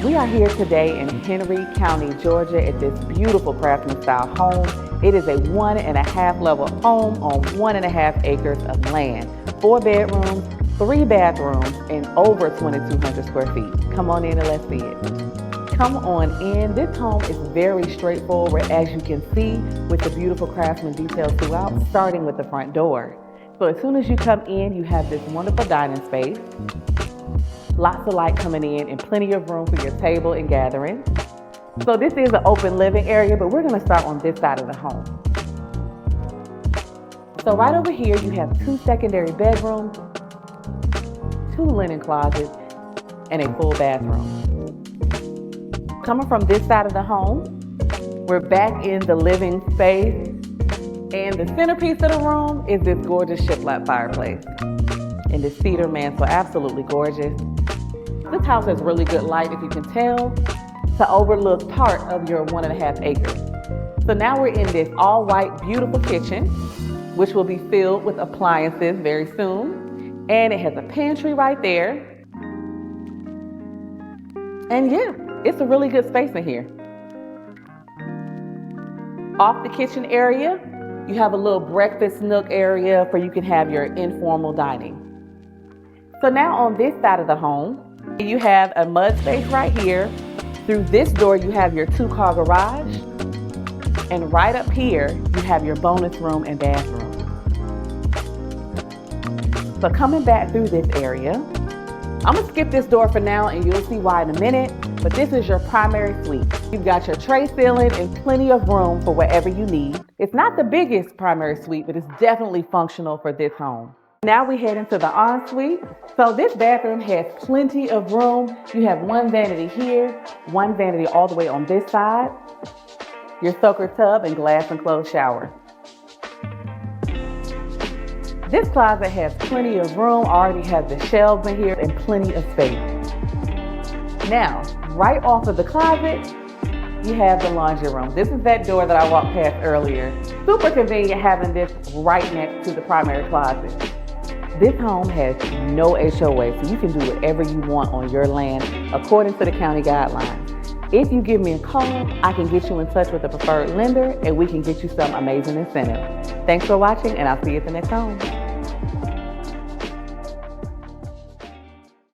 We are here today in Henry County, Georgia at this beautiful craftsman style home. It is a 1.5 level home on 1.5 acres of land. 4 bedrooms, 3 bathrooms, and over 2,200 square feet. Come on in and let's see it. Come on in. This home is very straightforward, as you can see, with the beautiful craftsman details throughout, starting with the front door. So as soon as you come in, you have this wonderful dining space. Lots of light coming in and plenty of room for your table and gathering. So this is an open living area, but we're going to start on this side of the home. So right over here, you have 2 secondary bedrooms, 2 linen closets, and a full bathroom. Coming from this side of the home, we're back in the living space, and the centerpiece of the room is this gorgeous shiplap fireplace and this cedar mantle, absolutely gorgeous. This house has really good light, if you can tell, to overlook part of your 1.5 acres. So now we're in this all-white, beautiful kitchen, which will be filled with appliances very soon. And it has a pantry right there. And yeah, it's a really good space in here. Off the kitchen area, you have a little breakfast nook area where you can have your informal dining. So now on this side of the home, you have a mud space right here. Through this door, you have your 2-car garage. And right up here, you have your bonus room and bathroom. So coming back through this area, I'm gonna skip this door for now and you'll see why in a minute, but this is your primary suite. You've got your tray ceiling and plenty of room for whatever you need. It's not the biggest primary suite, but it's definitely functional for this home. Now we head into the ensuite. So this bathroom has plenty of room. You have 1 vanity here, 1 vanity all the way on this side, your soaker tub and glass enclosed shower. This closet has plenty of room, already has the shelves in here and plenty of space. Now, right off of the closet, you have the laundry room. This is that door that I walked past earlier. Super convenient having this right next to the primary closet. This home has no HOA, so you can do whatever you want on your land according to the county guidelines. If you give me a call, I can get you in touch with a preferred lender and we can get you some amazing incentives. Thanks for watching, and I'll see you at the next home.